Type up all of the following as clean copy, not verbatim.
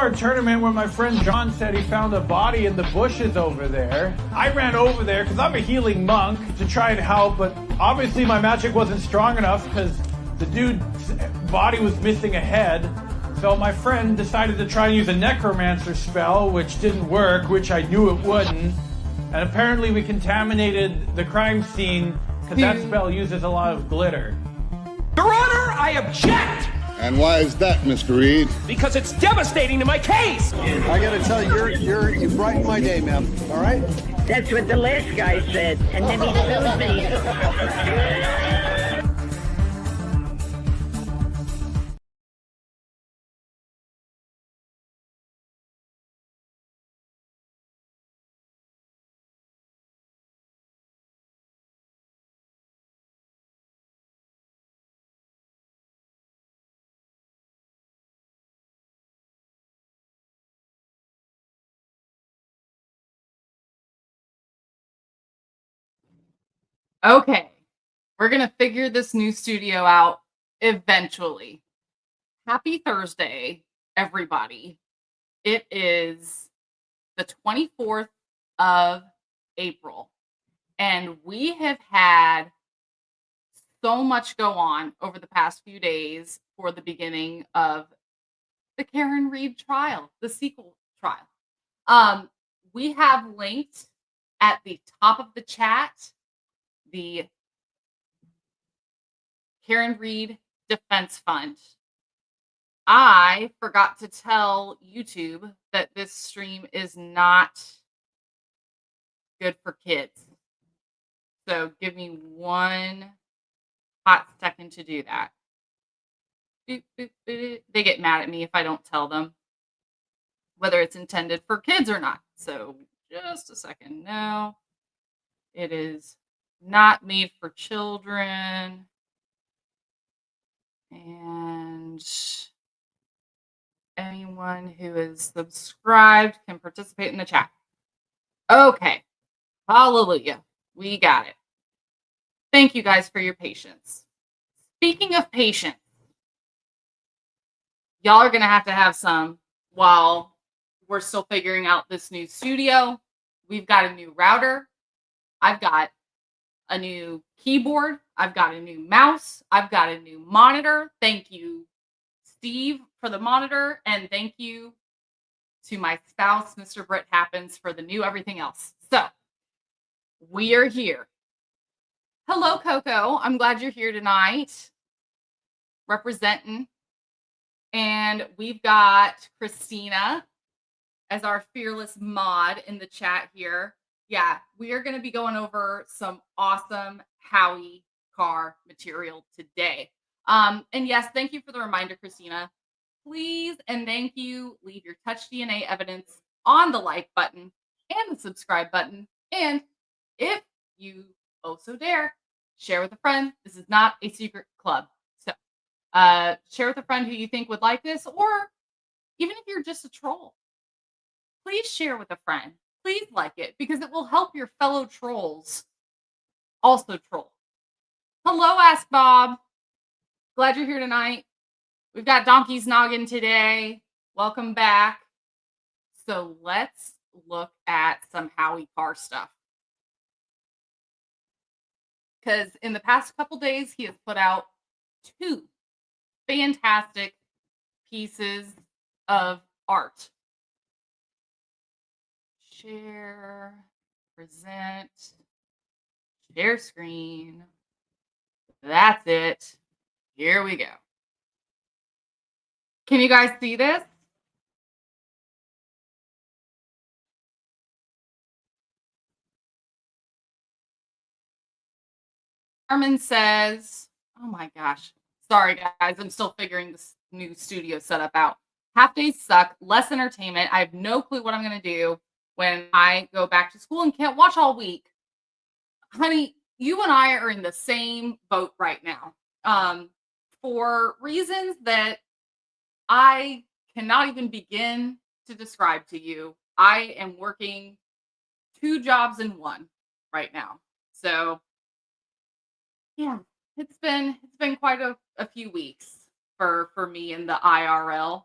our tournament where my friend John said he found a body in the bushes over there. I ran over there because I'm a healing monk to try and help, but obviously my magic wasn't strong enough because the dude's body was missing a head. So my friend decided to try and use a necromancer spell, which didn't work, which I knew it wouldn't. And apparently we contaminated the crime scene because that spell uses a lot of glitter. Your Honor, I object! And why is that, Mr. Reed? Because it's devastating to my case! I gotta tell you, you brightened my day, ma'am. All right? That's what the last guy said, and then he sued me. Okay, we're going to figure this new studio out eventually. Happy Thursday, everybody. It is the 24th of April, and we have had so much go on over the past few days for the beginning of the Karen Reed trial, the sequel trial. We have linked at the top of the chat the Karen Reed Defense Fund. I forgot to tell YouTube that this stream is not good for kids. So give me one hot second to do that. They get mad at me if I don't tell them whether it's intended for kids or not. So just a second. No, it is not made for children. And anyone who is subscribed can participate in the chat. Okay. Hallelujah. We got it. Thank you guys for your patience. Speaking of patience, y'all are going to have some while we're still figuring out this new studio. We've got a new router. I've got a new keyboard. I've got a new mouse. I've got a new monitor. Thank you, Steve, for the monitor. And thank you to my spouse, Mr. Britt Happens, for the new everything else. So we are here. Hello, Coco. I'm glad you're here tonight, representing. And we've got Christina as our fearless mod in the chat here. Yeah, we are going to be going over some awesome Howie Carr material today. And yes, thank you for the reminder, Christina. Please and thank you. Leave your touch DNA evidence on the like button and the subscribe button. And if you so dare, share with a friend. This is not a secret club. So share with a friend who you think would like this, or even if you're just a troll, please share with a friend. Please like it because it will help your fellow trolls also troll. Hello, Ask Bob. Glad you're here tonight. We've got Donkey's Noggin today. Welcome back. So let's look at some Howie Carr stuff. Because in the past couple days, he has put out 2 fantastic pieces of art. Share, present, share screen. That's it. Here we go. Can you guys see this? Carmen says, oh my gosh. Sorry, guys. I'm still figuring this new studio setup out. Half days suck. Less entertainment. I have no clue what I'm going to do when I go back to school and can't watch all week. Honey, you and I are in the same boat right now. For reasons that I cannot even begin to describe to you. I am working 2 jobs in one right now. So yeah, it's been quite a few weeks for me in the IRL.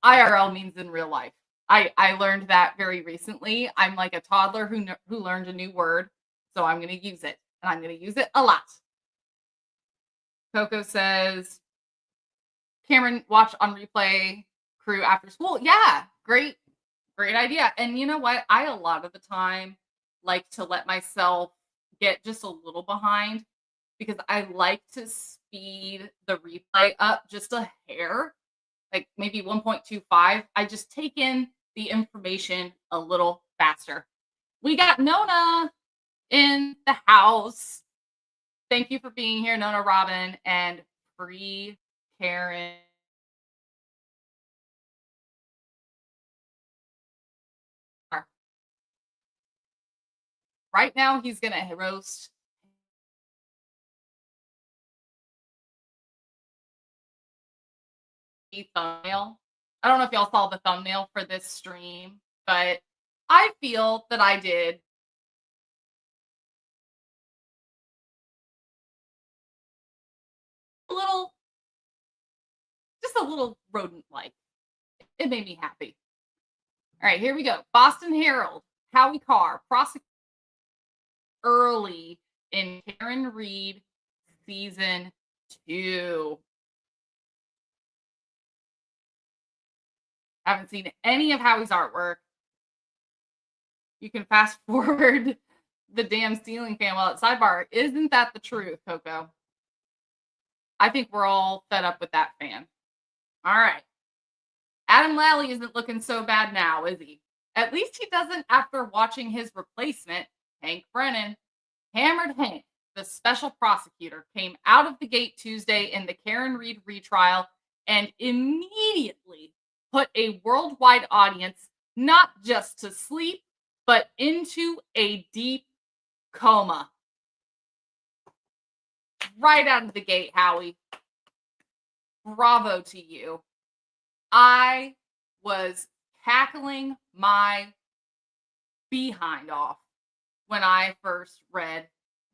IRL means in real life. I learned that very recently. I'm like a toddler who learned a new word, so I'm going to use it, and I'm going to use it a lot. Coco says, Cameron, watch on replay crew after school. Yeah, great idea. And you know what? I, a lot of the time, like to let myself get just a little behind because I like to speed the replay up just a hair, like maybe 1.25. I just take in the information a little faster. We got Nona in the house. Thank you for being here, Nona Robin, and free Karen. Right now, he's going to roast the thumbnail. I don't know if y'all saw the thumbnail for this stream, but I feel that I did just a little rodent-like. It made me happy. All right, here we go. Boston Herald, Howie Carr, prosecutor early in Karen Reed season 2. Haven't seen any of Howie's artwork. You can fast forward the damn ceiling fan while at sidebar. Isn't that the truth, Coco? I think we're all fed up with that fan. All right. Adam Lally isn't looking so bad now, is he? At least he doesn't after watching his replacement, Hank Brennan. Hammered Hank, the special prosecutor, came out of the gate Tuesday in the Karen Reed retrial and immediately put a worldwide audience not just to sleep, but into a deep coma. Right out of the gate, Howie. Bravo to you. I was cackling my behind off when I first read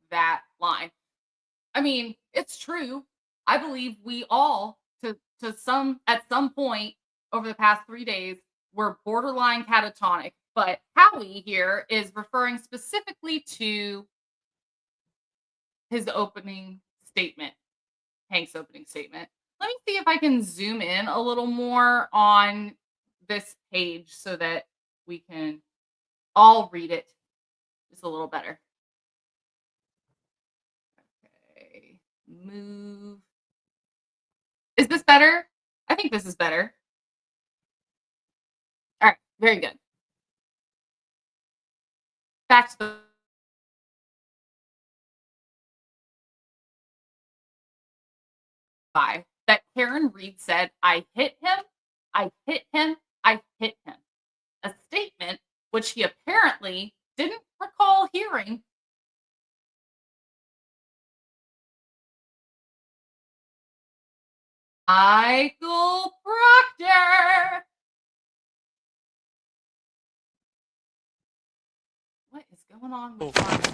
that line. I mean, it's true. I believe we all, at some point over the past 3 days, were borderline catatonic. But Howie here is referring specifically to his opening statement, Hank's opening statement. Let me see if I can zoom in a little more on this page so that we can all read it just a little better. Okay, move. Is this better? I think this is better. All right, very good. Back to the that Karen Reed said, I hit him, I hit him, I hit him. A statement which he apparently didn't recall hearing. Michael Proctor. What is going on with Proctor?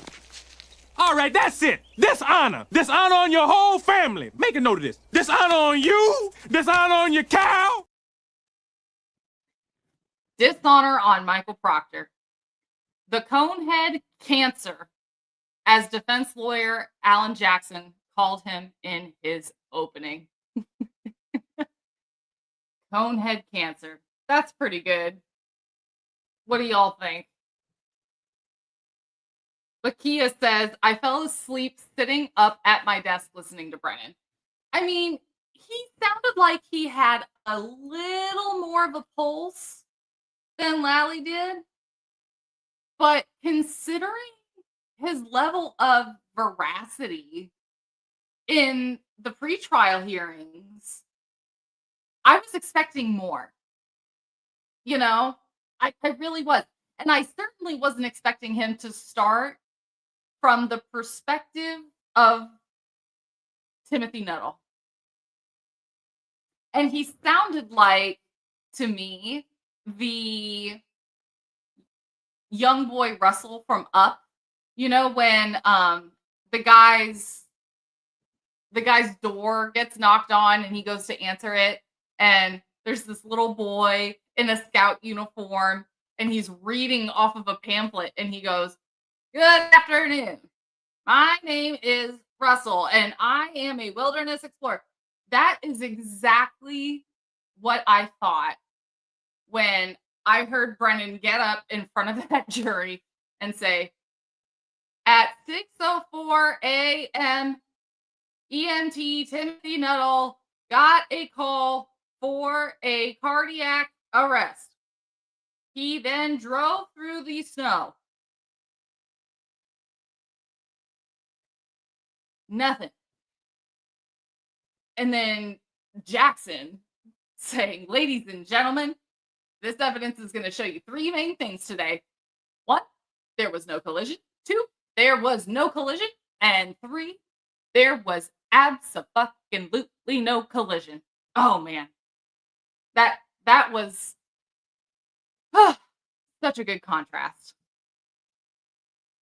All right, that's it. Dishonor. Dishonor on your whole family. Make a note of this. Dishonor on you. Dishonor on your cow. Dishonor on Michael Proctor. The Conehead Cancer, as defense lawyer Alan Jackson called him in his opening. Conehead Cancer. That's pretty good. What do y'all think? Lakia says, I fell asleep sitting up at my desk listening to Brennan. I mean, he sounded like he had a little more of a pulse than Lally did. But considering his level of veracity in the pretrial hearings, I was expecting more. You know, I really was. And I certainly wasn't expecting him to start from the perspective of Timothy Nuttall. And he sounded like, to me, the young boy Russell from Up. You know, when the guy's door gets knocked on and he goes to answer it, and there's this little boy in a scout uniform, and he's reading off of a pamphlet, and he goes, "Good afternoon. My name is Russell, and I am a wilderness explorer." That is exactly what I thought when I heard Brennan get up in front of that jury and say, "At 6:04 a.m., EMT Timothy Nuttall got a call for a cardiac arrest. He then drove through the snow." Nothing. And then Jackson saying, "Ladies and gentlemen, this evidence is going to show you three main things today. One, there was no collision. Two, there was no collision. And three, there was abso-fucking-lutely no collision." Oh man. That was such a good contrast.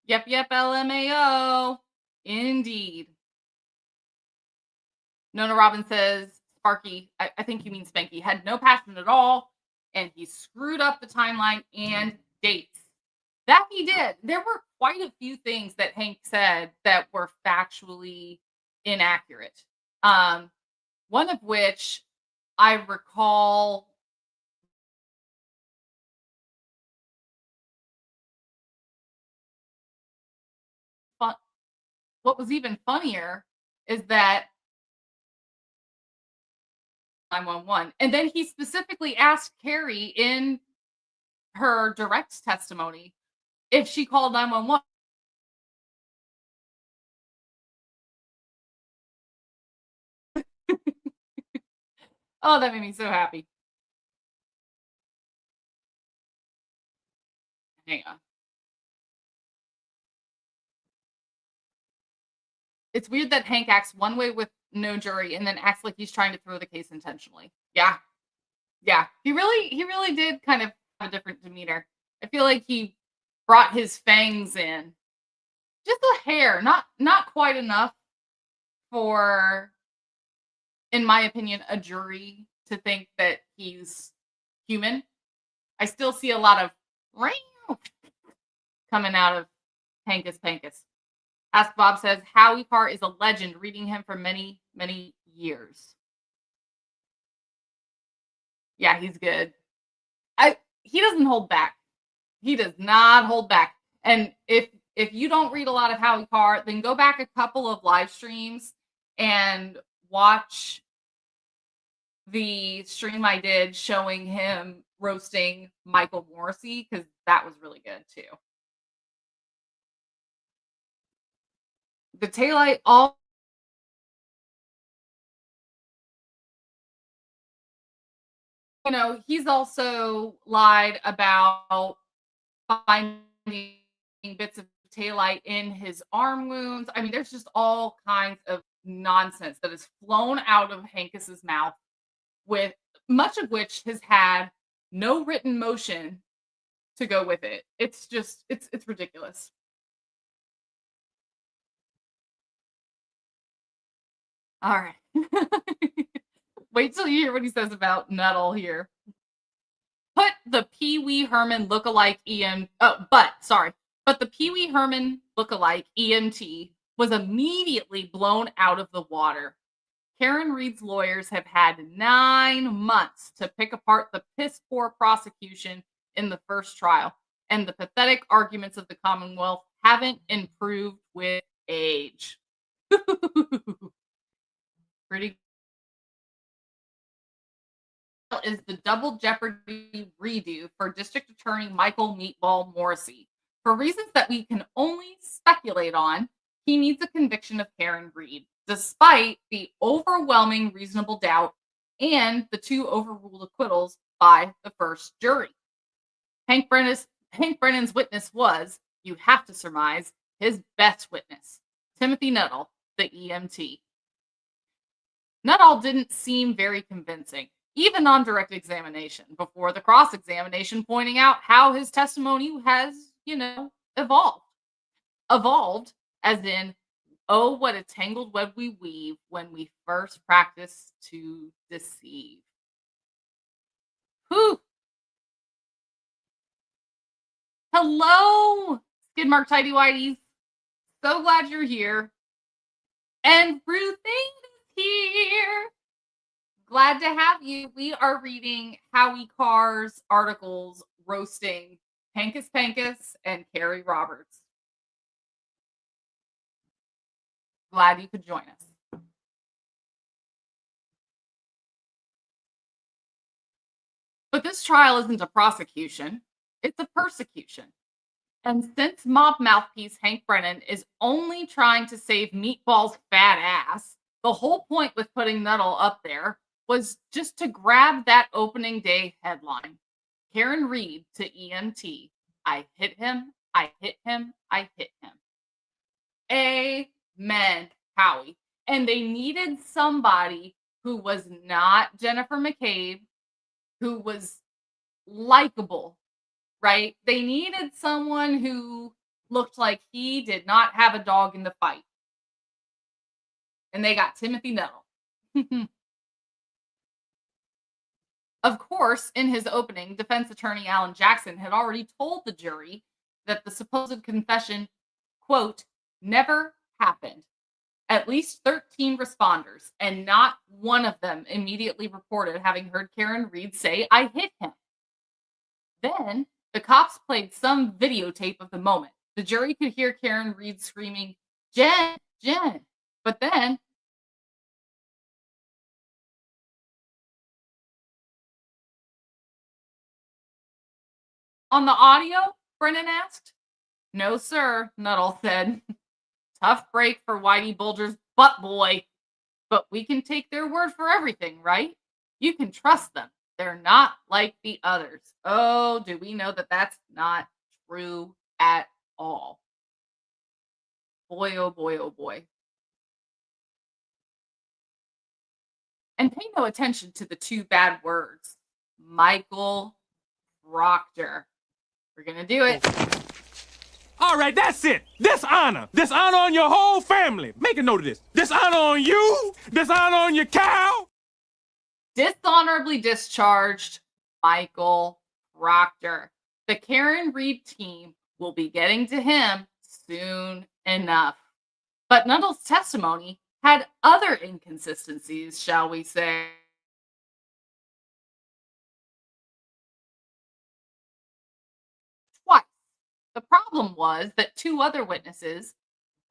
Yep, LMAO. Indeed. Nona Robbins says, Sparky, I think you mean Spanky, had no passion at all, and he screwed up the timeline and dates. That he did. There were quite a few things that Hank said that were factually inaccurate. One of which I recall what was even funnier is that 911. And then he specifically asked Kerry in her direct testimony if she called 911. Oh, that made me so happy. Hang on. It's weird that Hank acts one way with no jury and then acts like he's trying to throw the case intentionally. Yeah. Yeah. He really did kind of have a different demeanor. I feel like he brought his fangs in. Just a hair, not quite enough for, in my opinion, a jury to think that he's human. I still see a lot of coming out of Hankus Pankus. Ask Bob says, Howie Carr is a legend, reading him for many, many years. Yeah, he's good. He doesn't hold back. He does not hold back. And if you don't read a lot of Howie Carr, then go back a couple of live streams and watch the stream I did showing him roasting Michael Morrissey, because that was really good too. The taillight all he's also lied about finding bits of taillight in his arm wounds. I mean, there's just all kinds of nonsense that has flown out of Hankus's mouth, with much of which has had no written motion to go with it. It's just it's ridiculous. All right. Wait till you hear what he says about Nuttall here. Put the Pee Wee Herman lookalike but the Pee Wee Herman lookalike EMT was immediately blown out of the water. Karen Reed's lawyers have had 9 months to pick apart the piss-poor prosecution in the first trial, and the pathetic arguments of the Commonwealth haven't improved with age. Pretty is the double jeopardy redo for District Attorney Michael Meatball Morrissey. For reasons that we can only speculate on, he needs a conviction of Karen Reed, despite the overwhelming reasonable doubt and the 2 overruled acquittals by the first jury. Hank Brennan's witness was, you have to surmise, his best witness, Timothy Nuttall, the EMT. Nuttall didn't seem very convincing, even on direct examination, before the cross-examination pointing out how his testimony has, evolved. Evolved as in, oh, what a tangled web we weave when we first practice to deceive. Whew. Hello, Skid Mark Tidy Whities. So glad you're here. And Ruth is here. Glad to have you. We are reading Howie Carr's articles roasting Pankus Pankus and Kerry Roberts. Glad you could join us. But this trial isn't a prosecution, it's a persecution. And since mob mouthpiece Hank Brennan is only trying to save Meatball's fat ass, the whole point with putting Nuttall up there was just to grab that opening day headline. Karen Reed to EMT. I hit him, I hit him, I hit him. Amen, Howie. And they needed somebody who was not Jennifer McCabe, who was likable, right? They needed someone who looked like he did not have a dog in the fight. And they got Timothy Nuttall. Of course, in his opening, defense attorney Alan Jackson had already told the jury that the supposed confession, quote, never happened. At least 13 responders, and not one of them immediately reported having heard Karen Reed say, I hit him. Then the cops played some videotape of the moment. The jury could hear Karen Reed screaming, Jen, Jen. But then on the audio, Brennan asked. No, sir, Nuttall said. Tough break for Whitey Bulger's butt boy. But we can take their word for everything, right? You can trust them. They're not like the others. Oh, do we know that that's not true at all? Boy, oh boy, oh boy. And pay no attention to the two bad words. Michael Proctor. We're going to do it. All right, that's it. Dishonor. Dishonor on your whole family. Make a note of this. Dishonor on you. Dishonor on your cow. Dishonorably discharged Michael Proctor. The Karen Reed team will be getting to him soon enough. But Nuttall's testimony had other inconsistencies, shall we say. Twice. The problem was that two other witnesses,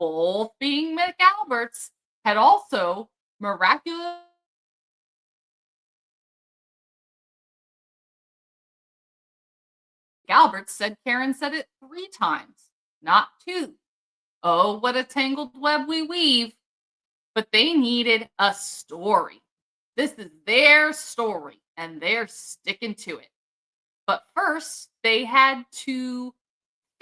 both being McAlberts, had also miraculously Galbert said Karen said it 3 times, not 2. Oh, what a tangled web we weave. But they needed a story. This is their story, and they're sticking to it. But first, they had to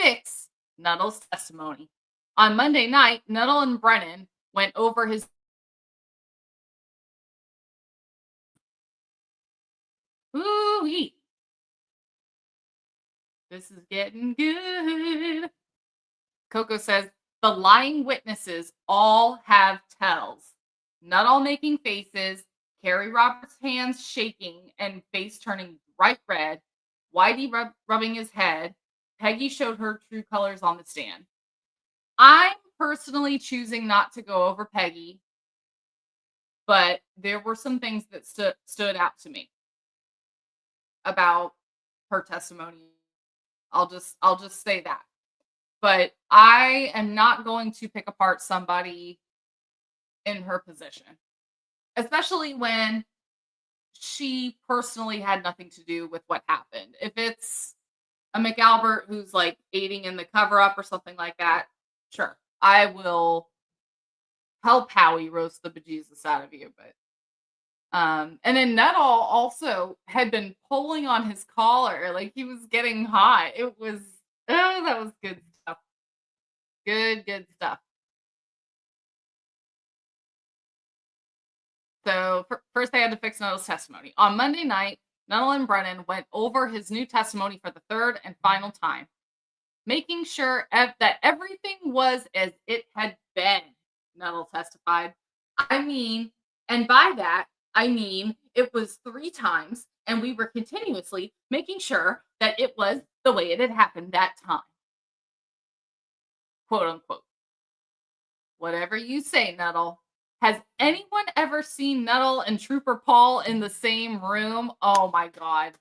fix Nuttall's testimony. On Monday night, Nuttall and Brennan went over his Ooh-wee. This is getting good. Coco says, the lying witnesses all have tells. Nuttall making faces, Kerry Roberts' hands shaking and face turning bright red, Whitey rubbing his head. Peggy showed her true colors on the stand. I'm personally choosing not to go over Peggy, but there were some things that stood out to me about her testimony. I'll just say that. But I am not going to pick apart somebody in her position, especially when she personally had nothing to do with what happened. If it's a McAlbert who's like aiding in the cover up or something like that, sure, I will help Howie roast the bejesus out of you. But and then Nuttall also had been pulling on his collar, like he was getting hot. It was that was good stuff. Good stuff. So first, they had to fix Nuttall's testimony. On Monday night, Nuttall and Brennan went over his new testimony for the third and final time, making sure that everything was as it had been, Nuttall testified. I mean, and by that, I mean it was 3 times And we were continuously making sure that it was the way it had happened that time. Quote unquote. Whatever you say, Nuttall. Has anyone ever seen Nuttall and Trooper Paul in the same room? Oh my God.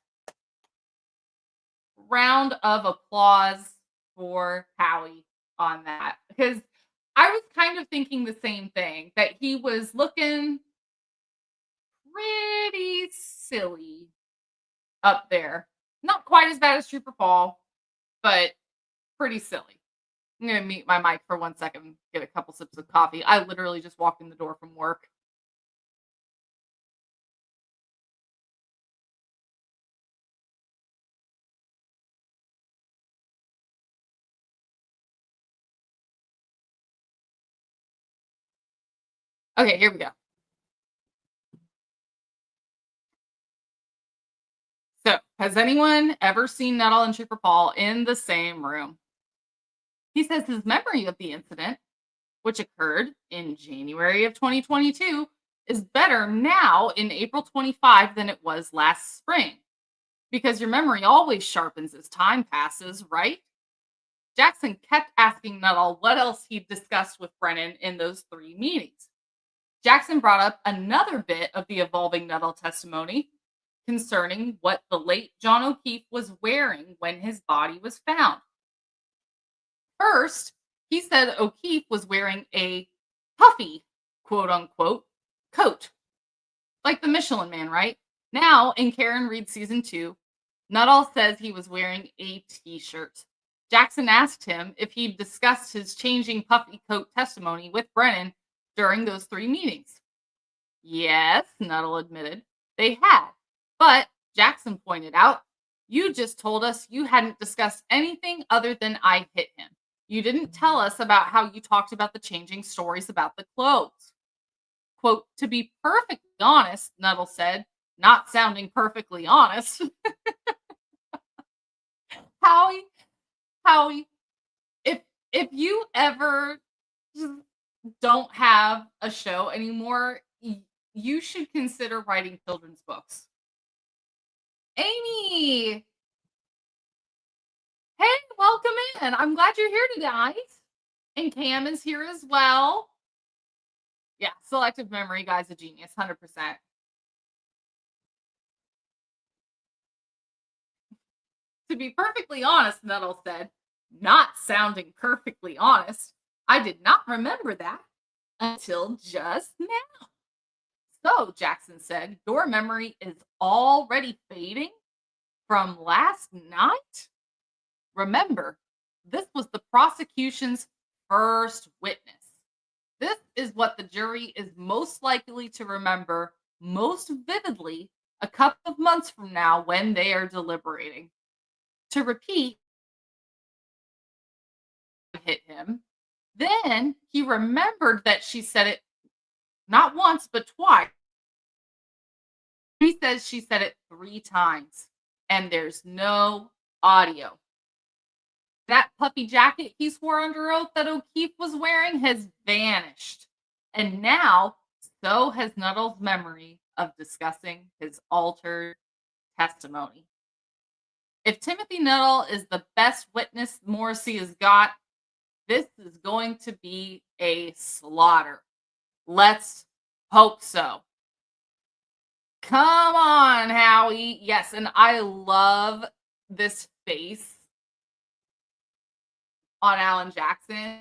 Round of applause for Howie on that. Because I was kind of thinking the same thing, that he was looking pretty silly up there. Not quite as bad as Trooper Paul, but pretty silly. I'm going to mute my mic for 1 second, get a couple sips of coffee. I literally just walked in the door from work. Okay, here we go. So, has anyone ever seen Nuttall and Trooper Paul in the same room? He says his memory of the incident, which occurred in January of 2022, is better now in April 25 than it was last spring. Because your memory always sharpens as time passes, right? Jackson kept asking Nuttall what else he'd discussed with Brennan in those 3 meetings. Jackson brought up another bit of the evolving Nuttall testimony concerning what the late John O'Keefe was wearing when his body was found. First, he said O'Keefe was wearing a puffy, quote unquote, coat. Like the Michelin Man, right? Now, in Karen Reed season 2, Nuttall says he was wearing a t-shirt. Jackson asked him if he'd discussed his changing puffy coat testimony with Brennan during those 3 meetings. Yes, Nuttall admitted, they had. But, Jackson pointed out, you just told us you hadn't discussed anything other than I hit him. You didn't tell us about how you talked about the changing stories about the clothes. Quote, to be perfectly honest, Nuttall said, not sounding perfectly honest. Howie, if you ever don't have a show anymore, you should consider writing children's books. Amy! Hey, welcome in. I'm glad you're here tonight. And Cam is here as well. Yeah, selective memory, guy's a genius, 100%. To be perfectly honest, Nuttall said, not sounding perfectly honest, I did not remember that until just now. So, Jackson said, your memory is already fading from last night? Remember, this was the prosecution's first witness. This is what the jury is most likely to remember most vividly a couple of months from now when they are deliberating. To repeat, hit him. Then he remembered that she said it not once, but twice. He says she said it 3 times, and there's no audio. That puffy jacket he swore under oath that O'Keefe was wearing has vanished. And now, so has Nuttall's memory of discussing his altered testimony. If Timothy Nuttall is the best witness Morrissey has got, this is going to be a slaughter. Let's hope so. Come on, Howie. Yes, and I love this face on Alan Jackson.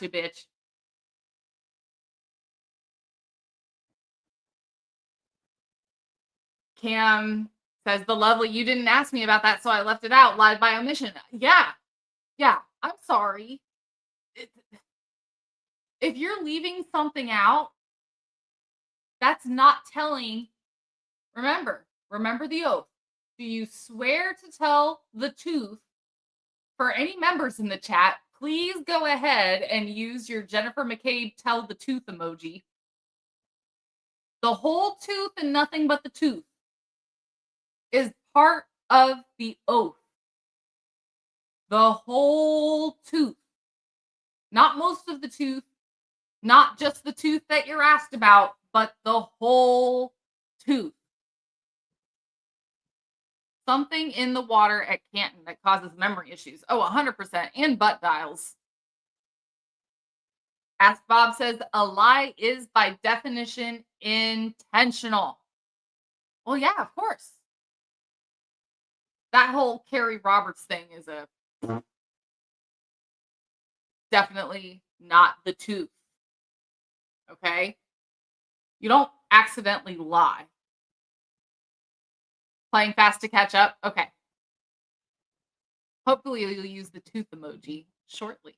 You bitch. Cam says, the lovely, you didn't ask me about that, so I left it out. Lied by omission. Yeah, I'm sorry. If you're leaving something out, that's not telling. Remember the oath. Do you swear to tell the truth? For any members in the chat, please go ahead and use your Jennifer McCabe tell the tooth emoji. The whole tooth and nothing but the tooth is part of the oath. The whole tooth. Not most of the tooth, Not just the tooth that you're asked about, but the whole tooth. Something in the water at Canton that causes memory issues. Oh, 100%. And butt dials. Ask Bob says, a lie is by definition intentional. Well, yeah, of course. That whole Kerry Roberts thing is definitely not the tooth. Okay? You don't accidentally lie. Playing fast to catch up? Okay. Hopefully you'll use the tooth emoji shortly.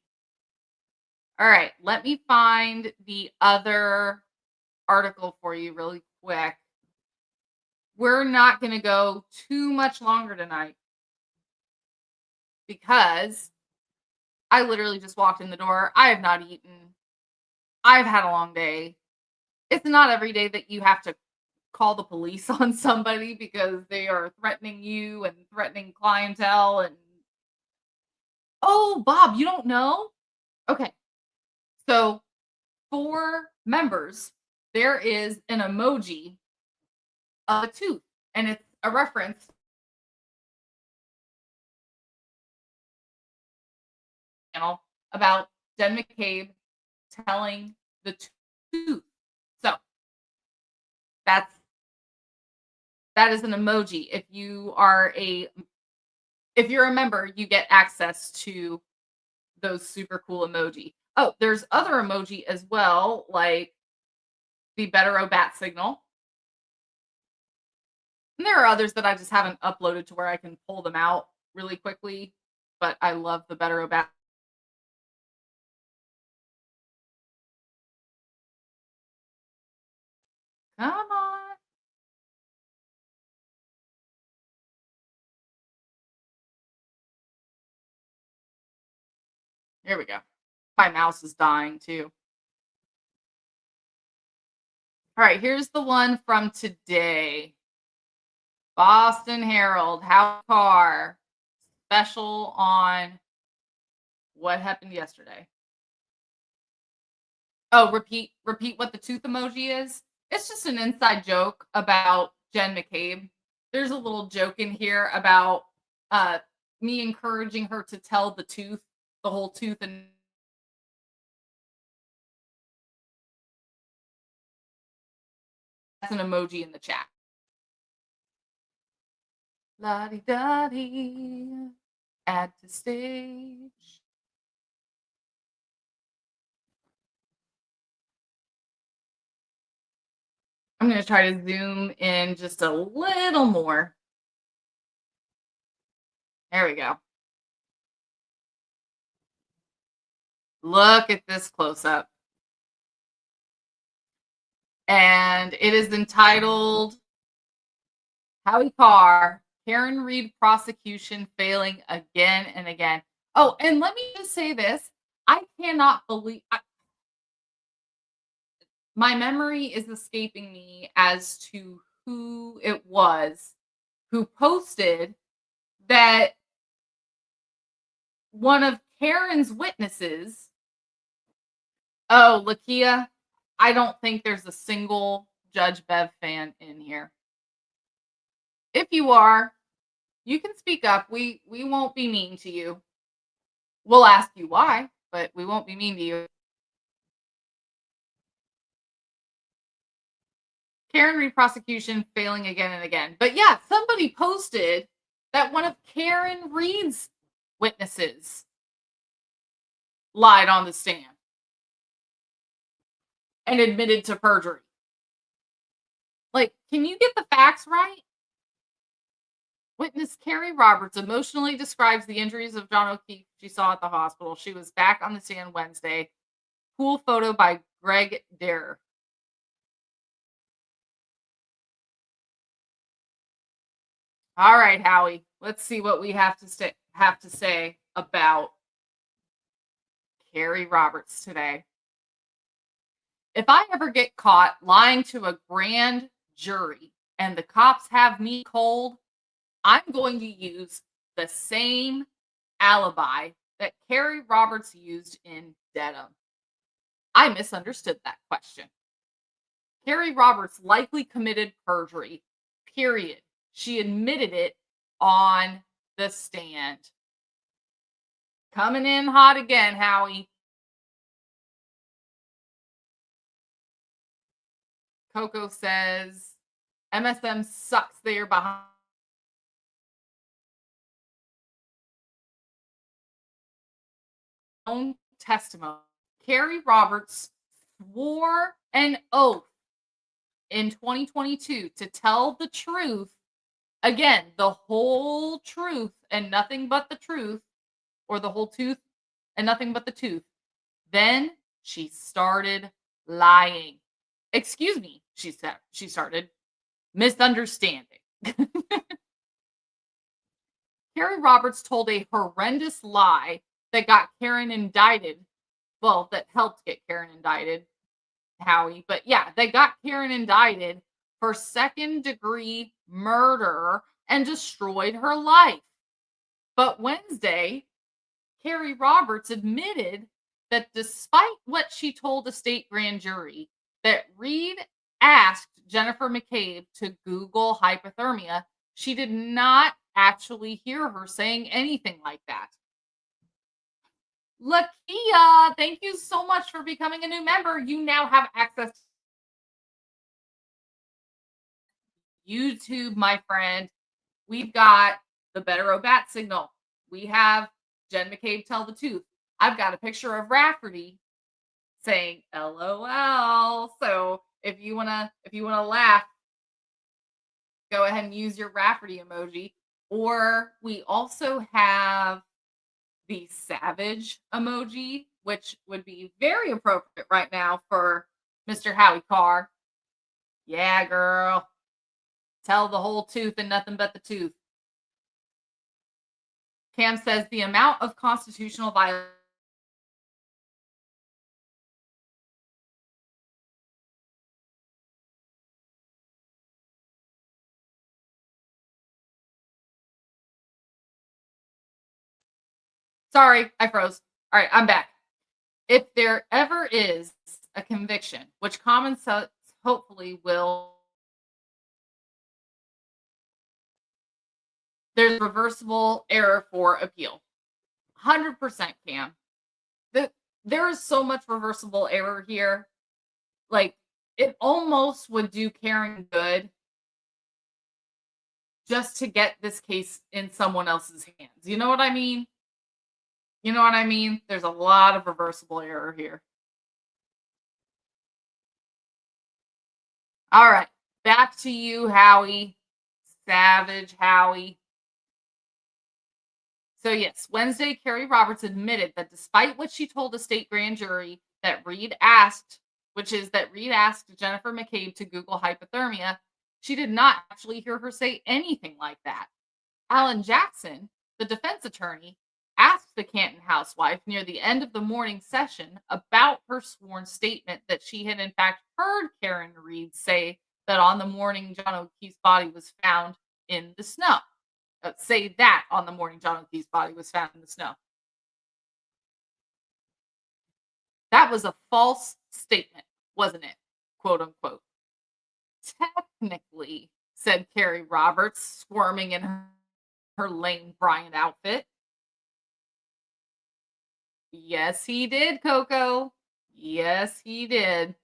All right, let me find the other article for you really quick. We're not going to go too much longer tonight because I literally just walked in the door. I have not eaten. I've had a long day. It's not every day that you have to call the police on somebody because they are threatening you and threatening clientele. And oh, Bob, you don't know? Okay. So for members, there is an emoji of a tooth, and it's a reference channel about Jen McCabe telling the tooth. So that is an emoji. If you're a member, you get access to those super cool emoji. Oh, there's other emoji as well, like the Better O Bat signal. And there are others that I just haven't uploaded to where I can pull them out really quickly, but I love the Better O Bat. Come on. Here we go. My mouse is dying too. All right, here's the one from today. Boston Herald, Howie Carr, special on what happened yesterday. Oh, repeat what the tooth emoji is. It's just an inside joke about Jen McCabe. There's a little joke in here about me encouraging her to tell the whole tooth, and that's an emoji in the chat. La-di-da-di, add to stage. I'm going to try to zoom in just a little more. There we go. Look at this close-up. And it is entitled Howie Carr, Karen Reed prosecution failing again and again. Oh, and let me just say this. I cannot believe... my memory is escaping me as to who it was who posted that one of Karen's witnesses... Oh, Lakia, I don't think there's a single Judge Bev fan in here. If you are, you can speak up. We won't be mean to you. We'll ask you why, but we won't be mean to you. Karen Reed prosecution failing again and again. But yeah, somebody posted that one of Karen Reed's witnesses lied on the stand and admitted to perjury. Like, can you get the facts right? Witness Kerry Roberts emotionally describes the injuries of John O'Keefe she saw at the hospital. She was back on the stand Wednesday. Cool photo by Greg Dare. All right, Howie. Let's see what we have to say about Kerry Roberts today. If I ever get caught lying to a grand jury and the cops have me cold, I'm going to use the same alibi that Kerry Roberts used in Dedham. I misunderstood that question. Kerry Roberts likely committed perjury, period. She admitted it on the stand. Coming in hot again, Howie. Coco says MSM sucks there behind. Own testimony. Kerry Roberts swore an oath in 2022 to tell the truth. Again, the whole truth and nothing but the truth, or the whole tooth and nothing but the tooth. Then she started lying. Excuse me, she said. She started misunderstanding. Kerry Roberts told a horrendous lie that got Karen indicted. Well, that helped get Karen indicted, Howie. But yeah, they got Karen indicted for second-degree murder and destroyed her life. But Wednesday, Kerry Roberts admitted that despite what she told a state grand jury, that Reed asked Jennifer McCabe to Google hypothermia, she did not actually hear her saying anything like that. Lakia, thank you so much for becoming a new member. You now have access to YouTube, my friend. We've got the Better O Bat signal. We have Jen McCabe tell the truth. I've got a picture of Rafferty saying LOL. So if you wanna laugh, go ahead and use your Rafferty emoji. Or we also have the savage emoji, which would be very appropriate right now for Mr. Howie Carr. Yeah, girl. Tell the whole tooth and nothing but the tooth. Cam says the amount of constitutional violence. Sorry, I froze. All right, I'm back. If there ever is a conviction, which common sense hopefully will, there's reversible error for appeal. 100%, Cam. There is so much reversible error here. Like, it almost would do Karen good just to get this case in someone else's hands. You know what I mean? You know what I mean? There's a lot of reversible error here. All right. Back to you, Howie. Savage Howie. So yes, Wednesday, Kerry Roberts admitted that despite what she told the state grand jury that Reed asked, which is that Reed asked Jennifer McCabe to Google hypothermia, she did not actually hear her say anything like that. Alan Jackson, the defense attorney, asked the Canton housewife near the end of the morning session about her sworn statement that she had in fact heard Karen Reed say that on the morning John O'Keefe's body was found in the snow. Say that on the morning John O'Keefe's body was found in the snow. That was a false statement, wasn't it? Quote unquote. Technically, said Kerry Roberts, squirming in her Lane Bryant outfit. Yes, he did, Coco. Yes, he did.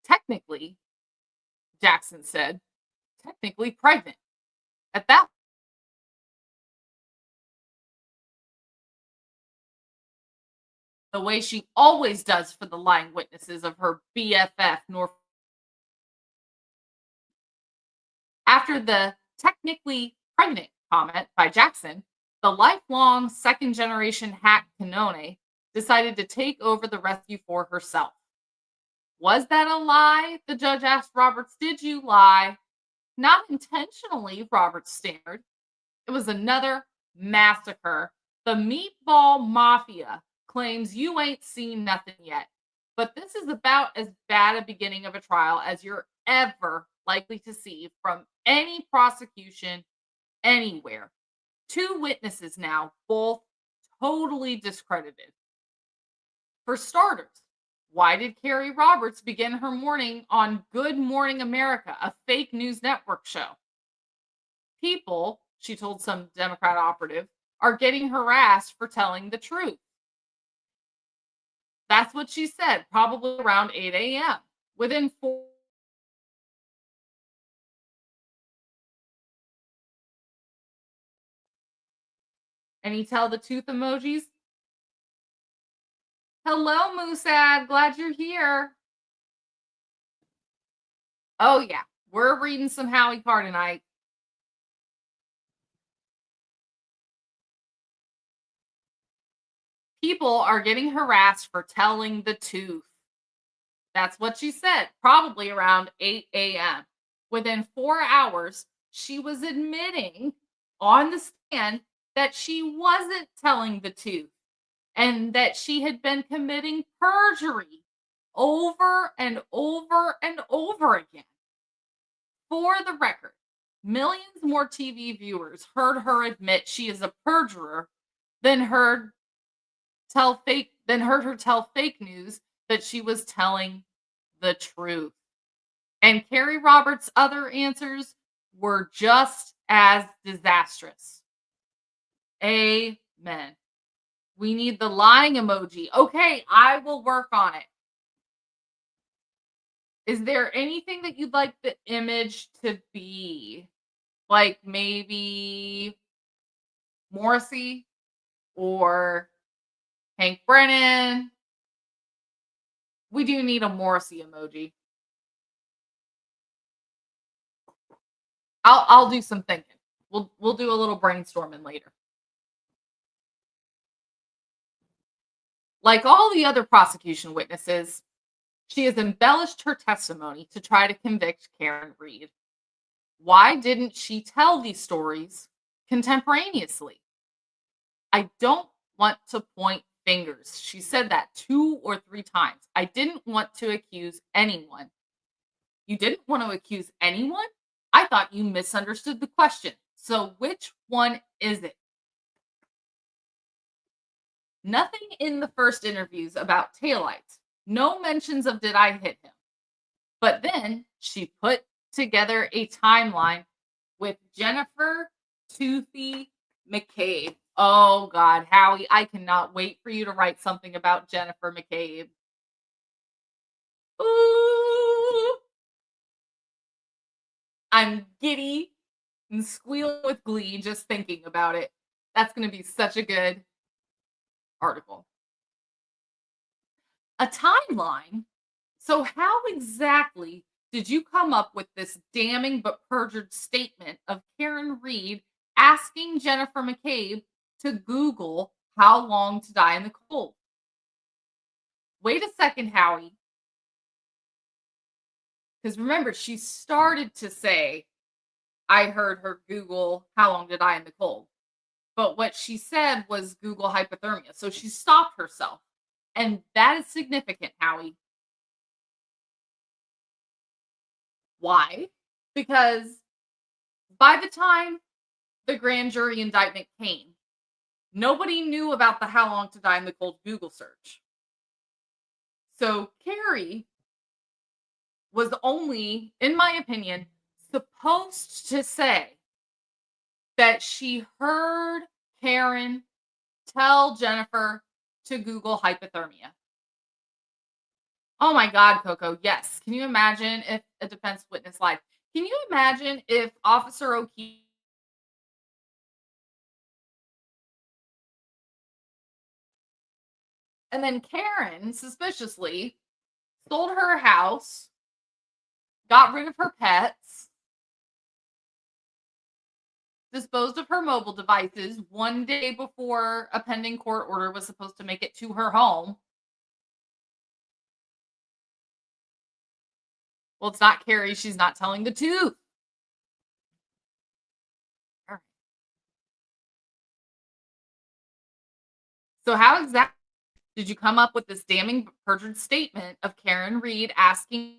Technically, Jackson said, technically pregnant. At that the way she always does for the lying witnesses of her BFF Norfolk. After the technically pregnant comment by Jackson, the lifelong second-generation hack Canone decided to take over the rescue for herself. Was that a lie? The judge asked Roberts, did you lie? Not intentionally, Roberts stammered. It was another massacre. The Meatball Mafia claims you ain't seen nothing yet. But this is about as bad a beginning of a trial as you're ever likely to see from any prosecution anywhere. 2 witnesses now, both totally discredited. For starters, why did Kerry Roberts begin her morning on Good Morning America, a fake news network show? People, she told some Democrat operative, are getting harassed for telling the truth. That's what she said, probably around 8 a.m. Within 4 Any tell the tooth emojis? Hello, Musad. Glad you're here. Oh, yeah. We're reading some Howie Carr tonight. People are getting harassed for telling the truth. That's what she said, probably around 8 a.m. Within 4 hours, she was admitting on the stand that she wasn't telling the truth and that she had been committing perjury over and over and over again. For the record, millions more TV viewers heard her admit she is a perjurer than heard her tell fake news that she was telling the truth. And Kerry Roberts' other answers were just as disastrous. Amen. We need the lying emoji. Okay, I will work on it. Is there anything that you'd like the image to be? Like maybe Morrissey or Hank Brennan? We do need a Morrissey emoji. I'll do some thinking. We'll do a little brainstorming later. Like all the other prosecution witnesses, she has embellished her testimony to try to convict Karen Reed. Why didn't she tell these stories contemporaneously? I don't want to point fingers. She said that 2 or 3 times. I didn't want to accuse anyone. You didn't want to accuse anyone? I thought you misunderstood the question. So which one is it? Nothing in the first interviews about taillights. No mentions of did I hit him. But then she put together a timeline with Jennifer Toothy McCabe. Oh God, Howie, I cannot wait for you to write something about Jennifer McCabe. Ooh. I'm giddy and squealing with glee just thinking about it. That's going to be such a good article. A timeline? So how exactly did you come up with this damning but perjured statement of Karen Reed asking Jennifer McCabe to Google how long to die in the cold? Wait a second, Howie. Because remember, she started to say, I heard her Google how long to die in the cold. But what she said was Google hypothermia. So she stopped herself. And that is significant, Howie. Why? Because by the time the grand jury indictment came, nobody knew about the how long to die in the cold Google search. So Kerry was only, in my opinion, supposed to say that she heard Karen tell Jennifer to Google hypothermia. Oh my God, Coco, yes. Can you imagine if a defense witness lied? Can you imagine if Officer O'Keefe and then Karen suspiciously sold her house, got rid of her pets, disposed of her mobile devices one day before a pending court order was supposed to make it to her home? Well, it's not Kerry. She's not telling the truth. All right. So how exactly did you come up with this damning perjured statement of Karen Reed asking?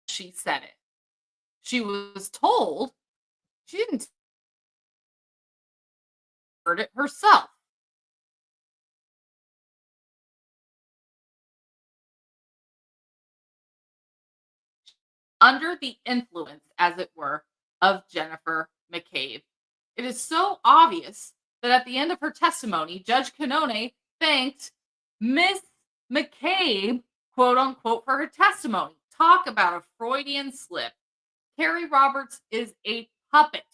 She said it. She was told. She didn't heard it herself. under the influence, as it were, of Jennifer McCabe. It is so obvious that at the end of her testimony, Judge Canone thanked Miss McCabe, quote unquote, for her testimony. Talk about a Freudian slip. Kerry Roberts is a puppet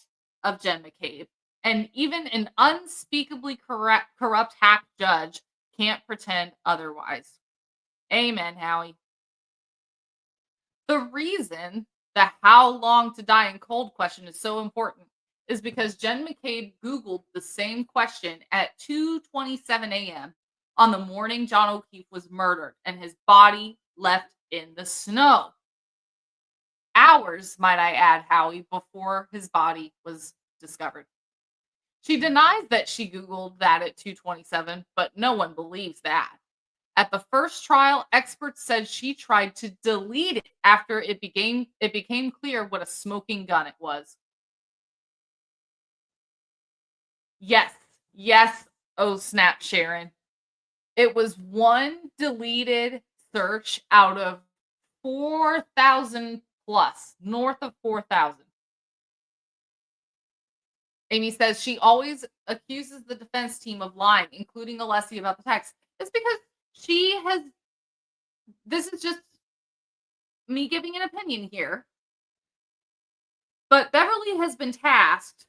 of Jen McCabe, and even an unspeakably corrupt hack judge can't pretend otherwise. Amen, Howie. The reason the how long to die in cold question is so important is because Jen McCabe Googled the same question at 2:27 a.m. on the morning John O'Keefe was murdered and his body left in the snow. Hours, might I add, Howie, before his body was discovered. She denies that she Googled that at 2:27, but no one believes that. At the first trial, experts said she tried to delete it after it became clear what a smoking gun it was. Yes, oh snap, Sharon. It was one deleted search out of 4,000 plus, north of 4,000. Amy says she always accuses the defense team of lying, including Alessi about the text. It's because this is just me giving an opinion here. But Beverly has been tasked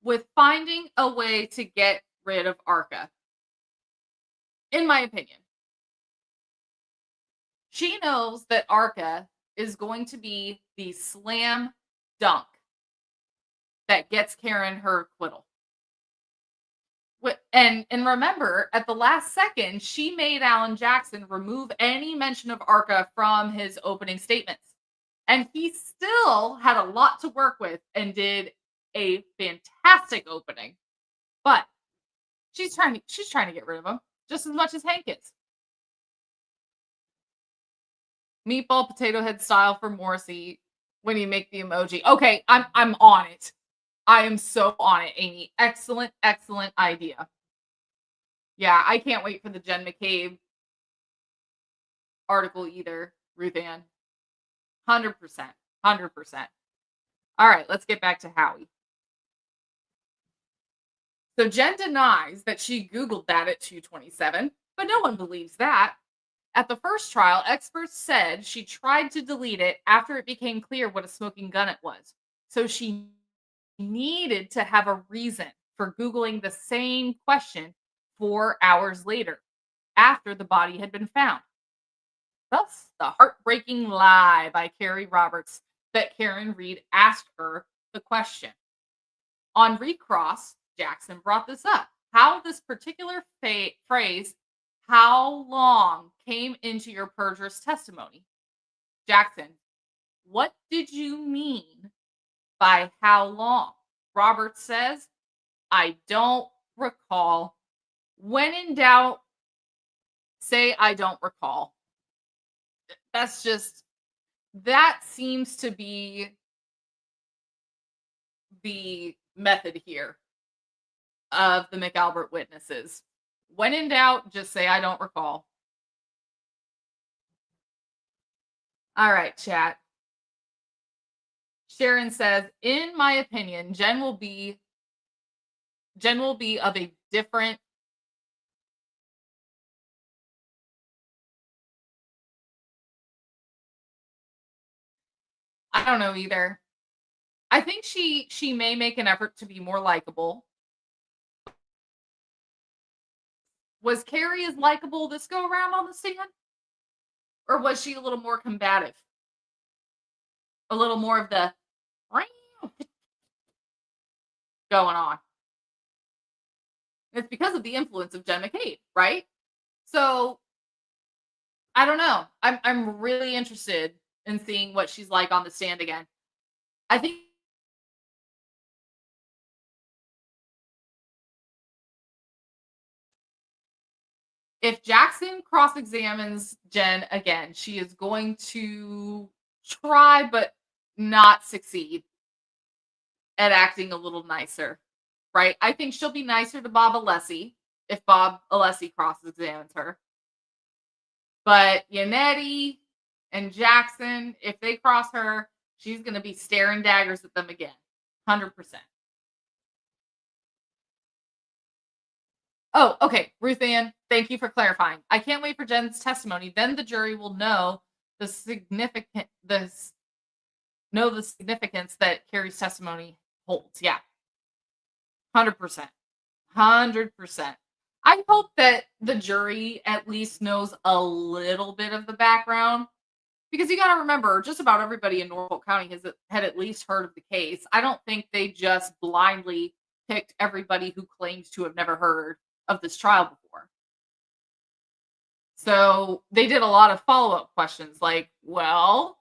with finding a way to get rid of Arca. In my opinion. She knows that Arca is going to be the slam dunk that gets Karen her acquittal. And remember, at the last second, she made Alan Jackson remove any mention of Arca from his opening statements. And he still had a lot to work with and did a fantastic opening. But she's trying to get rid of him just as much as Hank is. Meatball potato head style for Morrissey when you make the emoji. Okay, I'm on it. I am so on it, Amy. Excellent idea. Yeah, I can't wait for the Jen McCabe article either, Ruth Ann. 100%. All right, let's get back to Howie. So Jen denies that she Googled that at 2:27, but no one believes that. At the first trial, experts said she tried to delete it after it became clear what a smoking gun it was. So she needed to have a reason for Googling the same question 4 hours later, after the body had been found. Thus, the heartbreaking lie by Kerry Roberts that Karen Reed asked her the question. On recross, Jackson brought this up. How this particular phrase, how long, came into your perjurous testimony. Jackson, what did you mean by how long? Roberts says, I don't recall. When in doubt, say I don't recall. That seems to be the method here of the McAlbert witnesses. When in doubt, just say I don't recall. All right, chat. Sharon says, in my opinion, Jen will be of a different I don't know either. I think she may make an effort to be more likable. Was Kerry as likable this go around on the stand? Or was she a little more combative? A little more of the going on. It's because of the influence of Jen McCabe, right? So I don't know. I'm really interested in seeing what she's like on the stand again. I think if Jackson cross-examines Jen again, she is going to try but not succeed at acting a little nicer, right? I think she'll be nicer to Bob Alessi if Bob Alessi cross-examines her. But Yannetti and Jackson, if they cross her, She's going to be staring daggers at them again. 100%. Oh, okay. Ruth Ann, thank you for clarifying. I can't wait for Jen's testimony. Then the jury will know the significance that Kerry's testimony holds. Yeah. 100%. 100%. I hope that the jury at least knows a little bit of the background, because you got to remember, just about everybody in Norfolk County had at least heard of the case. I don't think they just blindly picked everybody who claims to have never heard of this trial before. So they did a lot of follow-up questions like, well,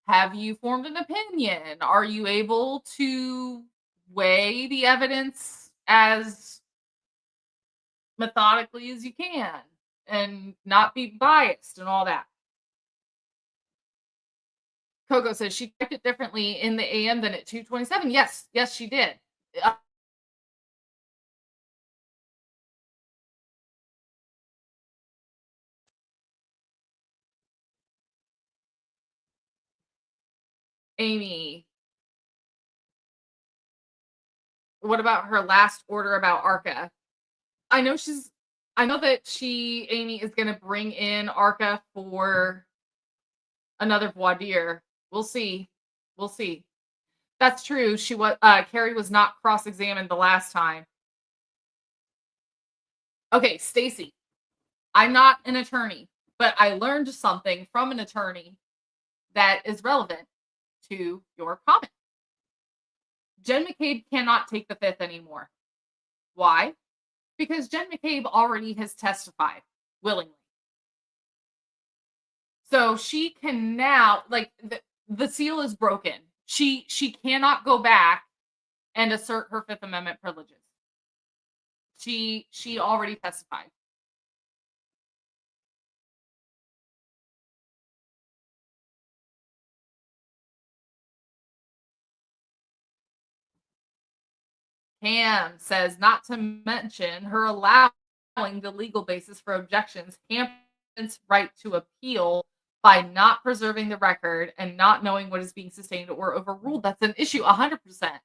have you formed an opinion? Are you able to weigh the evidence as methodically as you can and not be biased and all that? Coco says she typed it differently in the AM than at 2:27. Yes, she did. Amy, what about her last order about Arca? I know that Amy is going to bring in Arca for another voir dire. We'll see. That's true. Kerry was not cross-examined the last time. Okay, Stacy. I'm not an attorney, but I learned something from an attorney that is relevant to your comment. Jen McCabe cannot take the fifth anymore. Why? Because Jen McCabe already has testified willingly. So she can now, like, the seal is broken. She cannot go back and assert her Fifth Amendment privileges. She already testified. Pam says, not to mention her allowing the legal basis for objections hampers right to appeal by not preserving the record and not knowing what is being sustained or overruled. That's an issue, 100%.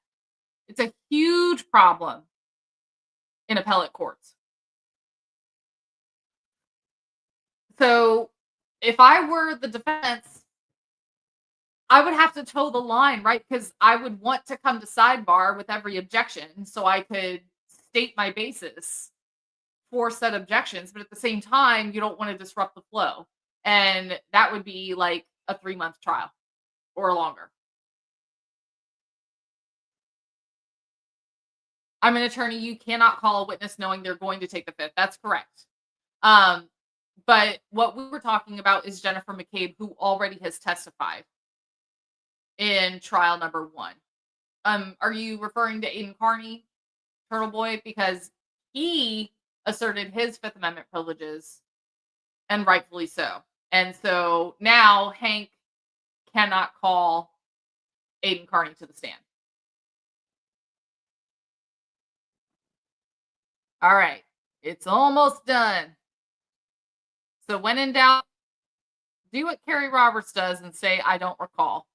It's a huge problem in appellate courts. So if I were the defense, I would have to toe the line, right? Because I would want to come to sidebar with every objection so I could state my basis for said objections. But at the same time, you don't want to disrupt the flow. And that would be like a 3-month trial or longer. I'm an attorney. You cannot call a witness knowing they're going to take the fifth. That's correct. But what we were talking about is Jennifer McCabe, who already has testified in trial number 1. Are you referring to Aiden Carney, Turtle Boy? Because he asserted his Fifth Amendment privileges, and rightfully so. And so now Hank cannot call Aiden Carney to the stand. All right. It's almost done. So when in doubt, do what Kerry Roberts does and say, I don't recall.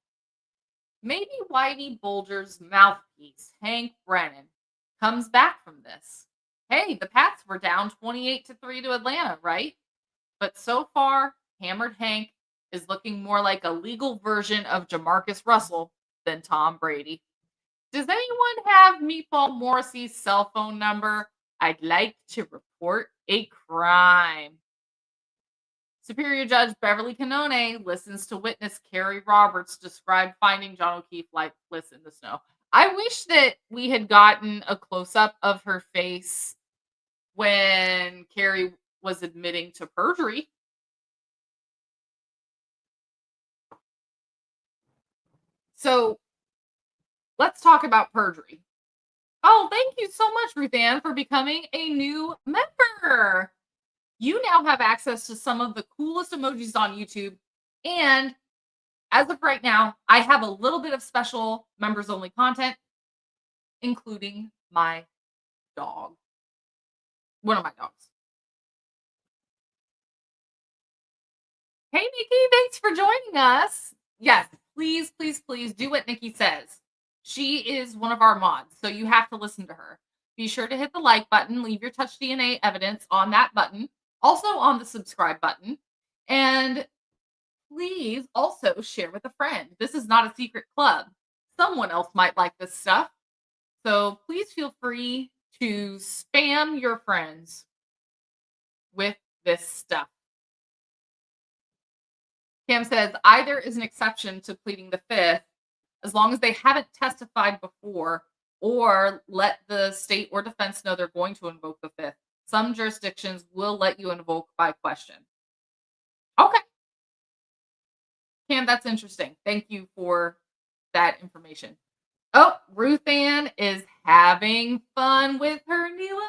Maybe Whitey Bulger's mouthpiece, Hank Brennan, comes back from this. Hey, the Pats were down 28-3 to Atlanta, right? But so far, Hammered Hank is looking more like a legal version of Jamarcus Russell than Tom Brady. Does anyone have Meatball Morrissey's cell phone number? I'd like to report a crime. Superior Judge Beverly Canone listens to witness Kerry Roberts describe finding John O'Keefe lifeless in the snow. I wish that we had gotten a close-up of her face when Kerry was admitting to perjury. So let's talk about perjury. Oh, thank you so much, Ruth Ann, for becoming a new member. You now have access to some of the coolest emojis on YouTube. And as of right now, I have a little bit of special members-only content, including my dog. One of my dogs. Hey, Nikki, thanks for joining us. Yes, please, please, please do what Nikki says. She is one of our mods, so you have to listen to her. Be sure to hit the like button, leave your Touch DNA evidence on that button, also on the subscribe button, and please also share with a friend. This is not a secret club. Someone else might like this stuff. So please feel free to spam your friends with this stuff. Cam says either is an exception to pleading the fifth as long as they haven't testified before or let the state or defense know they're going to invoke the fifth. Some jurisdictions will let you invoke by question. Okay. Cam, that's interesting. Thank you for that information. Oh, Ruth Ann is having fun with her new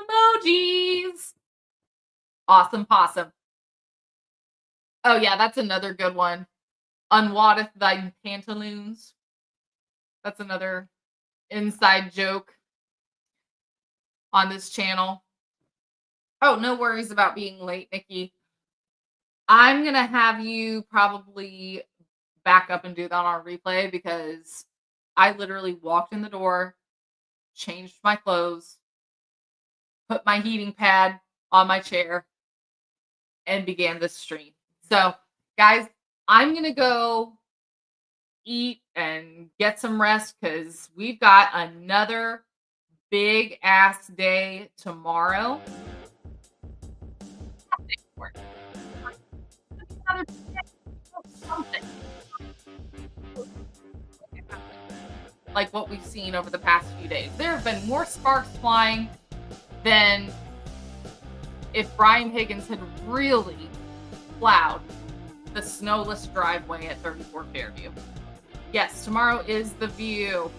emojis. Awesome possum. Oh, yeah, that's another good one. Unwatteth thy pantaloons. That's another inside joke on this channel. Oh, no worries about being late, Nikki. I'm going to have you probably back up and do that on replay because I literally walked in the door, changed my clothes, put my heating pad on my chair, and began this stream. So, guys, I'm going to go eat and get some rest because we've got another big ass day tomorrow. Like what we've seen over the past few days. There have been more sparks flying than if Brian Higgins had really plowed the snowless driveway at 34 Fairview. Yes, tomorrow is the view.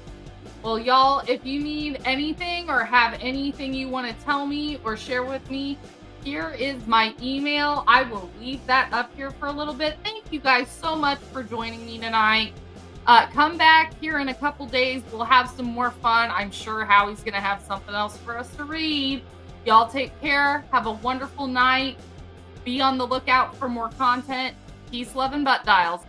Well, y'all, if you need anything or have anything you want to tell me or share with me, here is my email. I will leave that up here for a little bit. Thank you guys so much for joining me tonight. Come back here in a couple days. We'll have some more fun. I'm sure Howie's going to have something else for us to read. Y'all take care. Have a wonderful night. Be on the lookout for more content. Peace, love, and butt dials.